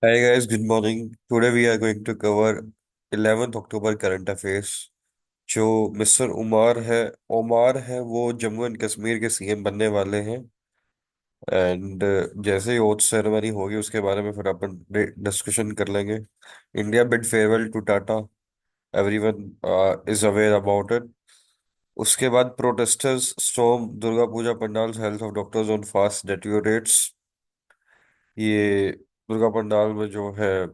Hi guys, good morning. Today we are going to cover 11th October current affairs. जो mister उमार है वो Jammu and Kashmir के CM बनने वाले हैं। एंड जैसे ही ओथ सेरेमनी होगी उसके बारे में फिर अपन डिस्कशन कर लेंगे। India bid farewell to Tata, everyone is aware about it. उसके बाद protesters storm Durga Puja pandals, health of doctors on fast deteriorates. ये दुर्गा पंडाल में जो है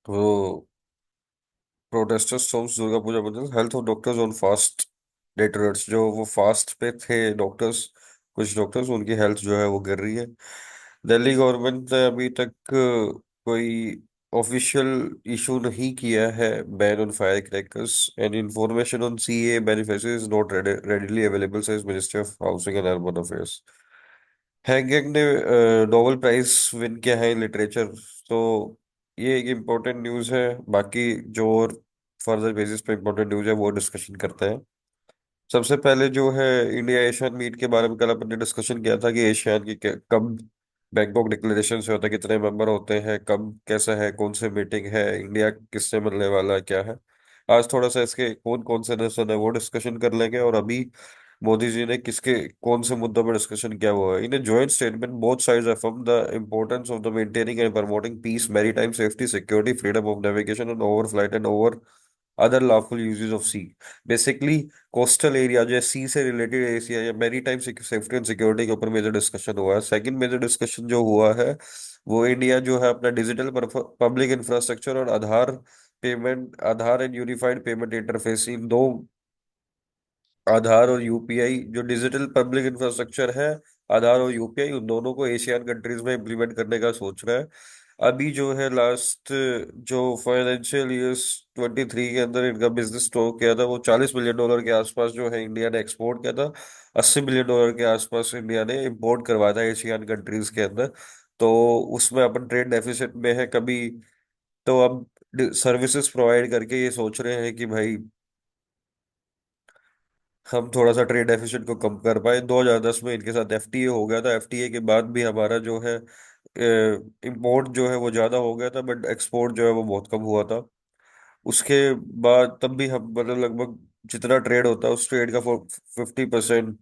वो प्रोटेस्टर्स स्टॉर्म्स दुर्गा पूजा मंदिर, health of doctors on fast deteriorates. जो वो फास्ट पे थे डॉक्टर्स, कुछ डॉक्टर्स, उनकी हेल्थ जो है वो गिर रही है। दिल्ली गवर्नमेंट ने अभी तक कोई ऑफिशियल इशू नहीं किया है ban on fire crackers. And information on CA beneficiary is not readily available, says ministry of housing and urban affairs. Han Kang ने नोबेल प्राइज विन किया है इन लिटरेचर। तो ये एक इम्पोर्टेंट न्यूज़ है। बाकी जो और फर्दर बेसिस पे इम्पोर्टेंट न्यूज़ है वो डिस्कशन करते हैं। सबसे पहले जो है इंडिया एशियन मीट के बारे में कल अपन ने डिस्कशन किया था कि एशियन की कब बैंकॉक डिक्लेरेशन से होता है, कितने मेंबर होते हैं, कब कैसा है, कौन से मीटिंग है, इंडिया किससे मिलने वाला है, क्या है। आज थोड़ा सा इसके कौन कौन से नेशन है वो डिस्कशन कर लेंगे। और अभी मोदी जी ने किसके कौन से मुद्दों पर डिस्कशन किया हुआ है। In a joint statement both sides affirm the importance of the maintaining and promoting peace, maritime safety, security, freedom of navigation and overflight and over other lawful uses of sea. Basically coastal area जो है, sea से related area या maritime safety and security के ऊपर major discussion हुआ है। Second major discussion जो हुआ है वो इंडिया जो है अपना डिजिटल पब्लिक इंफ्रास्ट्रक्चर और आधार एंड यूनिफाइड पेमेंट इंटरफेस, इन दो, आधार और यूपीआई जो डिजिटल पब्लिक इंफ्रास्ट्रक्चर है, आधार और यूपीआई, उन दोनों को एशियन कंट्रीज में इम्प्लीमेंट करने का सोच रहा है। अभी जो है लास्ट जो फाइनेंशियल ईयर्स 23 के अंदर इनका बिजनेस स्टॉक किया था वो $40 बिलियन के आसपास जो है इंडिया ने एक्सपोर्ट किया था। $80 बिलियन के आसपास इंडिया ने इंपोर्ट करवाया था एशियन कंट्रीज के अंदर। तो उसमें अपन ट्रेड डेफिसिट में है कभी। तो अब सर्विसेज प्रोवाइड करके ये सोच रहे हैं कि भाई हम थोड़ा सा ट्रेड डेफिसिट को कम कर पाए। 2010 में इनके साथ एफटीए हो गया था। एफटीए के बाद भी हमारा जो है इंपोर्ट जो है वो ज्यादा हो गया था, बट एक्सपोर्ट जो है वो बहुत कम हुआ था। उसके बाद तब भी हम मतलब लगभग जितना ट्रेड होता है उस ट्रेड का 50%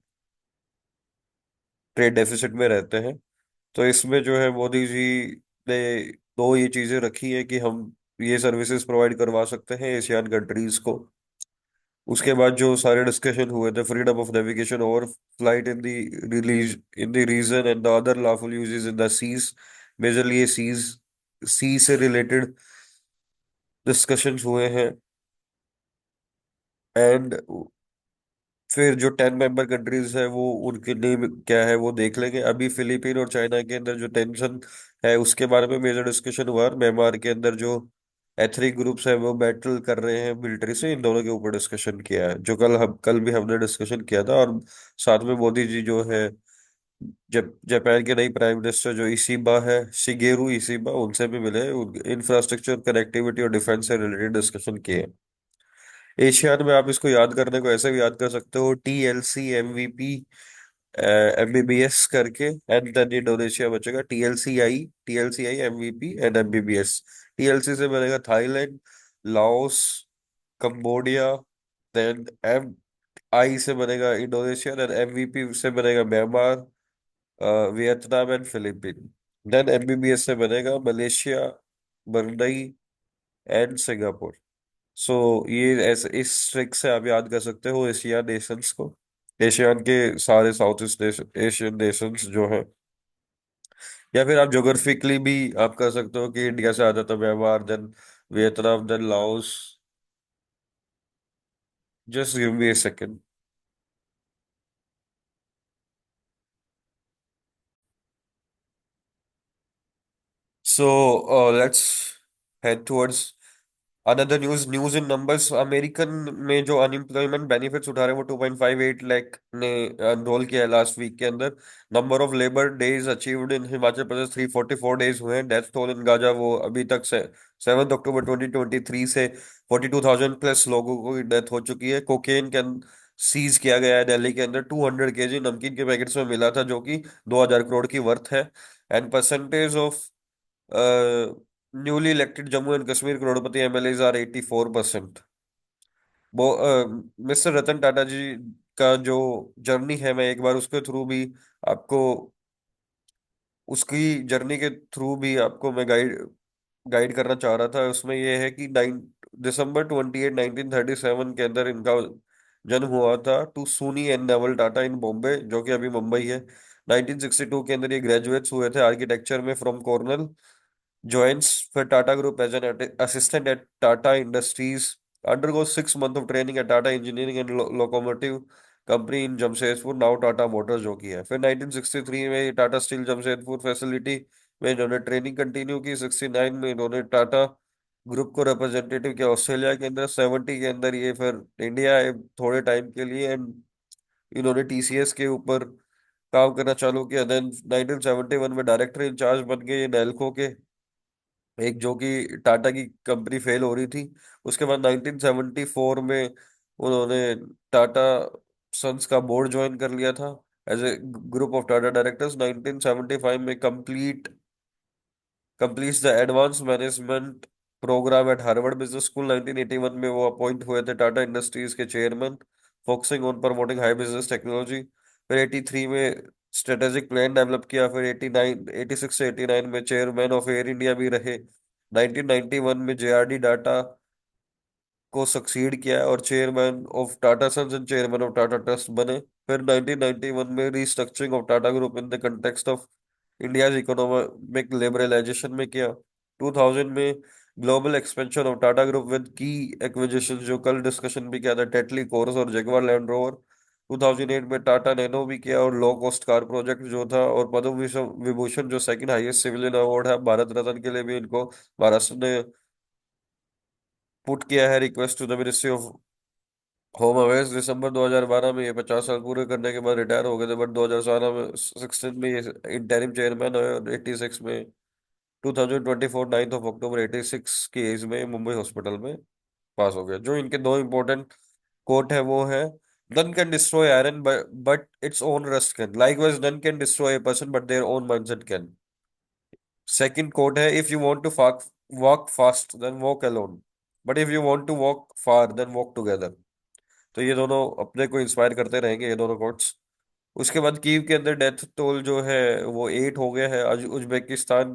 ट्रेड डेफिसिट में रहते हैं। तो इसमें जो है मोदी जी ने दो ये चीजें रखी है कि हम ये सर्विसेज प्रोवाइड करवा सकते हैं एशियन कंट्रीज को। उसके बाद जो सारे डिस्कशन हुए थे, फ्रीडम ऑफ नेविगेशन और flight in the release in the region and the other lawful uses in the seas, majorly ये सी से रिलेटेड डिस्कशंस हुए हैं। एंड फिर जो 10 मेंबर कंट्रीज है वो उनके नेम क्या है वो देख लेंगे। अभी फिलीपीन और चाइना के अंदर जो टेंशन है उसके बारे में मेजर डिस्कशन हुआ। और म्यांमार के अंदर जो एथनिक ग्रुप्स है वो बैटल कर रहे हैं मिलिट्री से, इन दोनों के ऊपर डिस्कशन किया है, जो कल भी हमने डिस्कशन किया था। और साथ में मोदी जी जो है जापान के नई प्राइम मिनिस्टर जो इसीबा है, शिगेरू इसीबा, उनसे भी मिले, इंफ्रास्ट्रक्चर, कनेक्टिविटी और डिफेंस से रिलेटेड डिस्कशन किए। एशियान में आप इसको याद करने को ऐसे भी याद कर सकते हो, TLC MVP MBBS करके, एंड देन इंडोनेशिया बचेगा TLCI MVP and MBBS। TLC से बनेगा Thailand, Laos, Cambodia. Then MI से बनेगा इंडोनेशिया, देन MVP से बनेगा Myanmar, Vietnam and Philippine. Then MBBS से बनेगा Malaysia, Brunei and Singapore. So ये ऐसे इस ट्रिक से आप याद कर सकते हो एशिया नेशंस को, एशियान के सारे साउथ ईस्ट एशियन नेशंस जो है। या फिर आप ज्योग्राफिकली भी आप कर सकते हो कि इंडिया से आता था Myanmar, then Vietnam, then Laos. Just give me a second. So let's head towards another news in numbers. American में जो अनएम्प्लॉयमेंट बेनिफिट्स उठा रहे हैं वो 2.58 लाख ने एनरोल किया है लास्ट वीक के अंदर। Number of labour days achieved in Himachal Pradesh 344 हुए हैं। डेथ टोल इन गाजा वो अभी तक से 7 अक्टूबर 2023 से 42,000 प्लस लोगों को डेथ हो चुकी है। कोकेन कैन सीज किया गया है दिल्ली के अंदर, 200 kg नमकीन के पैकेट्स में मिला था जो कि 2,000 करोड़ की वर्थ है। And percentage of newly elected Jammu and Kashmir करोड़पति एमएलएज आर 84%। वो मिस्टर रतन टाटा जी का जो जर्नी है, मैं एक बार उसके थ्रू भी आपको, उसकी जर्नी के थ्रू भी आपको मैं गाइड गाइड करना चाह रहा था। उसमें यह है कि 9 दिसंबर 28 1937 के अंदर इनका जन्म हुआ था टू सुनी एंड नेवल टाटा इन बॉम्बे, जो कि अभी मुंबई है। 1962 के अंदर ये ग्रेजुएट्स हुए थे आर्किटेक्चर में from Cornell, joins for Tata Group as an assistant at Tata Industries, undergoes 6 months of training at Tata Engineering and Locomotive Company in Jamshedpur, now Tata Motors जो की है। फिर 1963 में टाटा स्टील जमशेदपुर फैसिलिटी में इन्होंने ट्रेनिंग कंटिन्यू की। 69 में इन्होंने टाटा ग्रुप को रिप्रेजेंटेटिव किया ऑस्ट्रेलिया के अंदर। 70 के अंदर ये फिर इंडिया आए थोड़े टाइम के लिए, एंड इन्होंने टीसीएस के ऊपर काम करना चालू किया। देन 1971 में डायरेक्टर इंचार्ज बन गए नेल्को के, एक जो कि टाटा की कंपनी फेल हो रही थी। उसके बाद 1974 में उन्होंने टाटा सन्स का बोर्ड ज्वाइन कर लिया था as a group of Tata directors. 1975 में completes the advanced management program at Harvard Business School. 1981 में वो अपॉइंट हुए थे टाटा इंडस्ट्रीज के chairman, focusing on promoting high business technology. फिर 83 में स्ट्रेटेजिक प्लान डेवलप किया। फिर 89 86 से 89 में चेयरमैन ऑफ एयर इंडिया भी रहे। 1991 में जेआरडी डाटा को सक्सीड किया और chairman of Tata Sons and chairman of Tata Trust बने। फिर 1991 में restructuring of Tata group in the context of India's economic liberalisation में किया। 2000 में global expansion of Tata group with की एक्विजिशन, जो कल डिस्कशन भी किया था, टेटली कोर्स और जगुआर लैंड रोवर। 2008 में टाटा नैनो भी किया और लो कॉस्ट कार प्रोजेक्ट जो था, और पद्म विभूषण जो सेकंड हाईएस्ट सिविलियन अवार्ड है भारत रत्न के लिए भी इनको महाराष्ट्र ने पुट किया है request to the ministry of home affairs. दिसंबर 2012 में ये 50 साल पूरे करने के बाद रिटायर हो गए थे, बट 2017 में 16 में ये इंटरिम चेयरमैन है, और 86 में 2024 9 अक्टूबर 86 की एज में मुंबई हॉस्पिटल में पास हो गया। जो इनके दो इंपॉर्टेंट कोट है वो है, none can destroy iron but its own rust can, likewise none can destroy a person but their own mindset can। Second quote है, if you want to walk fast then walk alone, but if you want to walk far then walk together. तो ये दोनों अपने को inspire करते रहेंगे, ये दोनों कोट्स। उसके बाद कीव के अंदर डेथ टोल जो है वो 8 हो गया है। आज उज्बेकिस्तान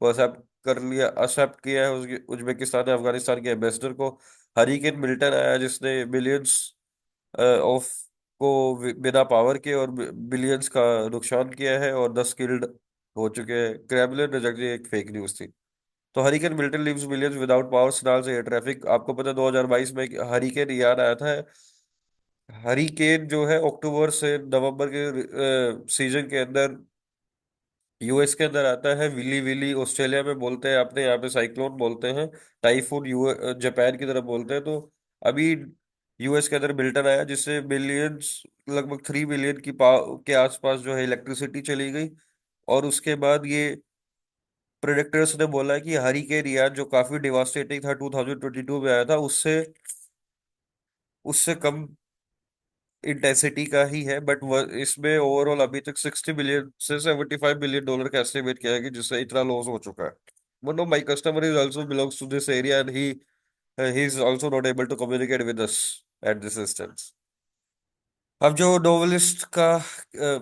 को एक्सेप्ट किया है, उसकी उज्बेकिस्तान ने अफगानिस्तान के एम्बेसडर को। हरिकेन मिल्टन आया जिसने बिलियंस ऑफ को बिना पावर के और बिलियंस का नुकसान किया है, और 10 किल्ड हो चुके हैं। क्रेमलिन रिजेक्ट, ये एक फेक न्यूज थी। तो hurricane Milton leaves billions without power signal से एयर ट्रैफिक। आपको पता है 2022 में हरिकेन याद आया था। हरिकेन जो है अक्टूबर से नवंबर के सीजन के अंदर यूएस के अंदर आता है। विली विली ऑस्ट्रेलिया में बोलते हैं, अपने यहाँ पे साइक्लोन बोलते हैं। टाइफून जापान की तरफ बोलते हैं। तो अभी यूएस के अंदर मिल्टन आया जिससे बिलियंस, लगभग 3 बिलियन के आसपास जो है इलेक्ट्रिसिटी चली गई। और उसके बाद ये प्रेडिक्टर्स ने बोला है कि हरिकेन रियान जो काफी डिवास्टेटिंग था 2022 में आया था, उससे उससे कम इंटेंसिटी का ही है। बट इसमें ओवरऑल अभी तक 60 बिलियन से $75 बिलियन का एस्टिमेट किया है कि जिससे इतना लॉस हो चुका है। One of my customer is also belongs to this area and he is also not able to communicate with us at this distance. अब जो नोवेलिस्ट का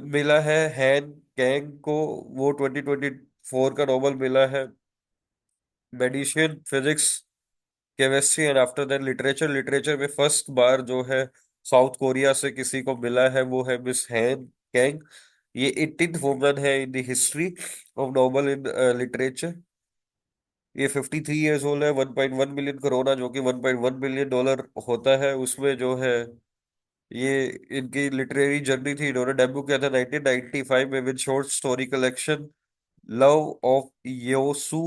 मिला है हैन कैंग को, वो 2024 का नोबेल मिला है medicine, physics, chemistry and after that literature. Literature में फर्स्ट बार जो है साउथ कोरिया से किसी को मिला है, वो है मिस हैन कैंग। ये 18th वुमन है in the history of Nobel in literature. ये 53 ईयर्स ओल्ड है। 1.1 मिलियन करोना, जो कि $1.1 बिलियन होता है, उसमें जो है ये इनकी लिटरेरी जर्नी थी। इन्होंने डेब्यू किया था 1995 में with short story collection love of Yeosu.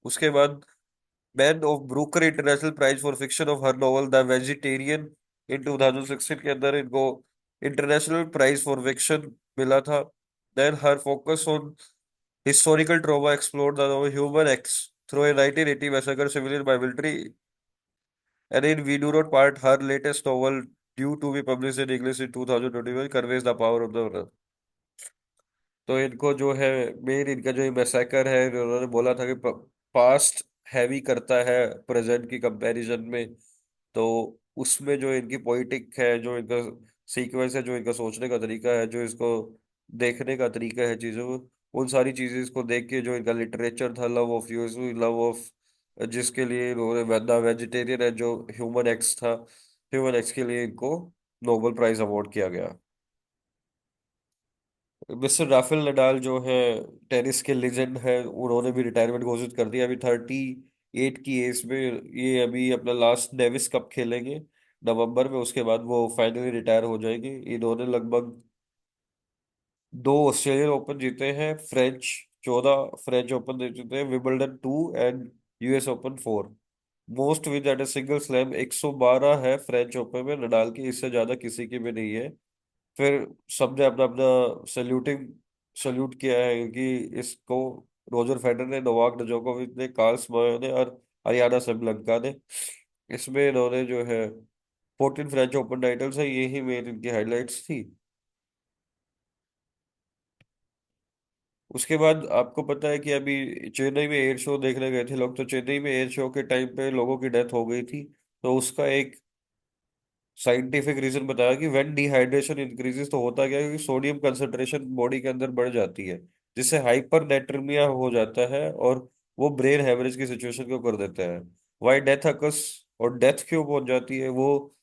उसके बाद Man of Booker international prize for fiction of her novel the vegetarian in 2016 के अंदर इनको इंटरनेशनल प्राइज फॉर फिक्शन मिला था। Then her focus on historical trauma explored the human ex through a 1980 massacre civilian by military and in we do not part, her latest novel due to be publish in English in 2021 conveys the power of the तो इनको जो है, main इनका जो massacre है, उन्होंने बोला था कि पास्ट हैवी करता है प्रेजेंट की कंपैरिजन में। तो उसमें जो इनकी पोइटिक है, जो इनका सीक्वेंस है, जो इनका सोचने का तरीका है, जो इसको देखने का तरीका है चीजों को, उन सारी चीजें इसको देख के, जो इनका लिटरेचर था, love of USA, love of, जिसके लिए इन्होंने वेजिटेरियन है जो ह्यूमन एक्स था, ह्यूमन एक्स के लिए इनको नोबेल प्राइज अवार्ड किया गया। मिस्टर राफेल नडाल जो है टेनिस के लेजेंड है, उन्होंने भी रिटायरमेंट घोषित कर दिया अभी 38 की एज में। ये अभी अपना लास्ट डेविस कप खेलेंगे नवंबर में, उसके बाद वो फाइनली रिटायर हो जाएंगे। इन्होंने लगभग 2 ऑस्ट्रेलियन ओपन जीते हैं, फ्रेंच 14 फ्रेंच ओपन जीते हैं, Wimbledon 2 and US open 4। Most win at a single slam 112 है फ्रेंच ओपन में नडाल की, इससे ज्यादा किसी की भी नहीं है। फिर सबने अपना अपना सल्यूट किया है कि इसको रोजर फेडरर ने, नोवाक जोकोविच ने, कार्ल्स मायो ने और अरियाना सबलंका ने। इसमें इन्होंने जो है 14 फ्रेंच ओपन टाइटल्स है, यही मेन इनकी हाइलाइट्स थी। उसके बाद आपको पता है कि अभी चेन्नई में एयर शो देखने गए थे लोग, तो चेन्नई में एयर शो के टाइम पे लोगों की डेथ हो गई थी। तो उसका एक साइंटिफिक रीजन बताया कि व्हेन डिहाइड्रेशन इंक्रीजेस, तो होता क्या है कि सोडियम कंसंट्रेशन बॉडी के अंदर बढ़ जाती है, जिससे हाइपर नेट्रेमिया हो जाता है, और वो ब्रेन हेमरेज की सिचुएशन को कर देता है। वाई डेथ अकस, और डेथ क्यों पहुंच जाती है वो,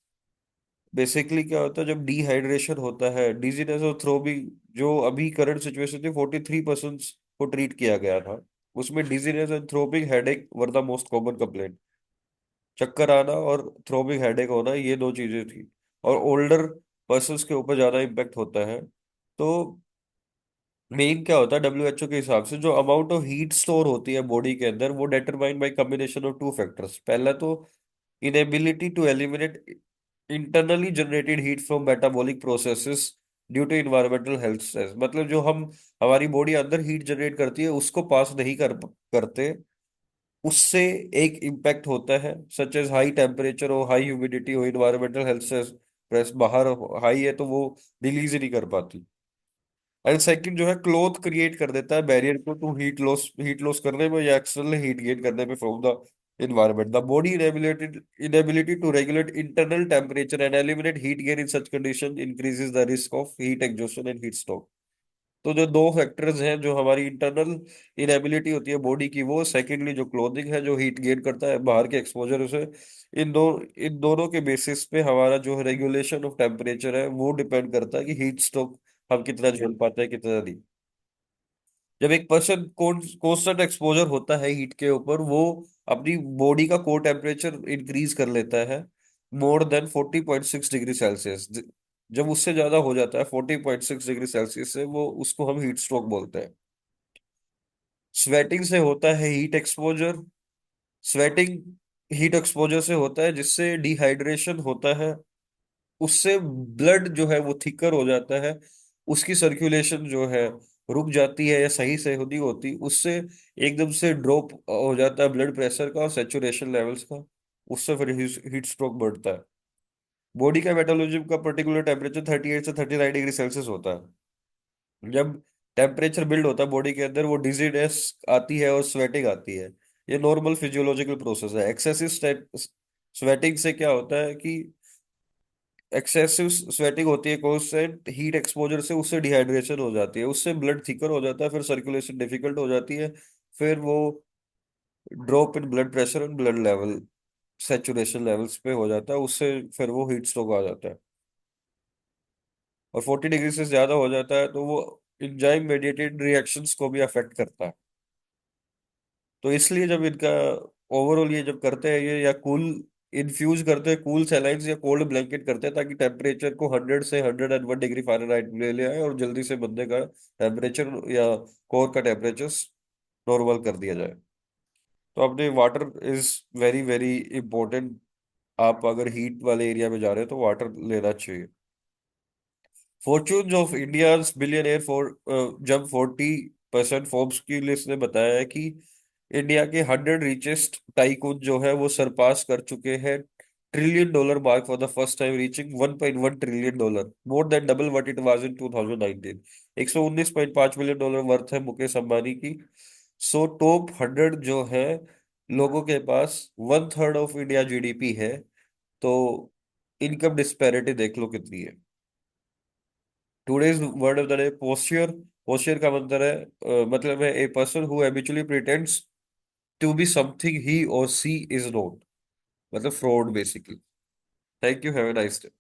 बेसिकली क्या होता है जब डिहाइड्रेशन होता है, डिजीनेस और थ्रोबिंग, जो अभी करंट सिचुएशन थी 43% को ट्रीट किया गया था, उसमें dizziness and throbbing headache were the most common complaint. चक्कर आना और थ्रोबिंग हेडेक होना, ये दो चीजें थी। और ओल्डर पर्सन्स के ऊपर ज्यादा इम्पेक्ट होता है। तो मेन क्या होता है डब्ल्यूएचओ के हिसाब से, जो अमाउंट ऑफ हीट स्टोर होती है बॉडी के अंदर, वो determined by combination of 2 factors. पहला तो inability to eliminate internally generated heat from metabolic processes due to environmental health stress, मतलब जो हम, हमारी बॉडी अंदर हीट जनरेट करती है उसको पास नहीं करते, उससे एक इम्पैक्ट होता है, सच एज हाई टेम्परेचर हो, हाई ह्यूमिडिटी हो, इन्वायरमेंटल हेल्थ स्ट्रेस, बाहर हाई है तो वो रिलीज ही नहीं कर पाती। एंड सेकंड जो है, क्लोथ क्रिएट कर देता है बैरियर को टू हीट लॉस करने में या एक्सटर्नल हीट गेन करने में from the environment. The body inability to regulate internal temperature and eliminate heat gain in such condition increases the risk of heat exhaustion and heat stroke. तो जो दो factors हैं, जो हमारी इंटरनल इनएबिलिटी होती है बॉडी की, वो सेकेंडली जो क्लोथिंग है जो हीट गेन करता है बाहर के एक्सपोजर से, इन दोनों के बेसिस पे हमारा जो रेगुलेशन ऑफ टेम्परेचर है वो डिपेंड करता है कि हीट स्ट्रोक हम कितना झेल पाते हैं, कितना नहीं। जब एक पर्सन कॉन्स्टेंट एक्सपोजर होता है हीट के ऊपर, वो अपनी बॉडी का कोर टेम्परेचर इंक्रीज कर लेता है मोर देन 40.6 डिग्री सेल्सियस। जब उससे ज्यादा हो जाता है 40.6 डिग्री सेल्सियस से, वो उसको हम हीट स्ट्रोक बोलते हैं। स्वेटिंग से होता है heat exposure, sweating heat exposure से होता है, जिससे डिहाइड्रेशन होता है, उससे ब्लड जो है वो थिकर हो जाता है, उसकी सर्कुलेशन जो है रुक जाती है या सही से नहीं होती, उससे एकदम से ड्रॉप हो जाता है ब्लड प्रेशर का और सेचुरेशन लेवल्स का, उससे फिर हीट स्ट्रोक बढ़ता है। बॉडी का मेटाबॉलिज्म का पर्टिकुलर टेम्परेचर 38 से 39 डिग्री सेल्सियस होता है। जब टेम्परेचर बिल्ड होता है बॉडी के अंदर, वो डिजीनेस आती है और स्वेटिंग आती है। ये नॉर्मल फिजियोलॉजिकल प्रोसेस है। एक्सेसिव स्वेटिंग से क्या होता है कि एक्सेसिव स्वेटिंग होती है कॉन्स्टेंट हीट एक्सपोजर से, उससे डिहाइड्रेशन हो जाती है, उससे ब्लड थिकर हो जाता है, फिर सर्कुलेशन डिफिकल्ट हो जाती है, फिर वो drop in blood pressure and blood level, saturation levels पे हो जाता है, उससे फिर वो हीट स्ट्रोक आ जाता है। और 40 डिग्री से ज्यादा हो जाता है तो वो एंजाइम मेडिएटेड रिएक्शंस को भी अफेक्ट करता है। तो इसलिए जब इनका ओवरऑल ये जब करते हैं ये, या कूल इन्फ्यूज करते हैं, कूल सलाइंस या कोल्ड ब्लैंकेट करते हैं, ताकि टेम्परेचर को 100 से 101 डिग्री फ़ारेनहाइट में ले आए और जल्दी से बंदे का टेम्परेचर या कोर का टेम्परेचर नॉर्मल कर दिया जाए। तो अपने water is very very important. आप अगर हीट वाले एरिया में जा रहे हो तो वाटर लेना चाहिए। Fortunes of India's billionaire for जब 40% फोर्ब्स की लिस्ट ने बताया है कि इंडिया के 100 रिचेस्ट टाइकून जो है वो सरपास कर चुके हैं trillion dollar mark for the first time, reaching 1.1 trillion dollar, more than double what it was in 2019. 119.5 million dollar worth है मुकेश अंबानी की। सो टॉप 100 जो है लोगों के पास, 1/3 ऑफ इंडिया जीडीपी है। तो इनकम डिस्पैरिटी देख लो कितनी है। Today's word of the day, posture. Posture का मतलब है मतलब है a person who habitually pretends to be something he और सी इज नॉट, मतलब fraud basically. Thank you, have a nice day.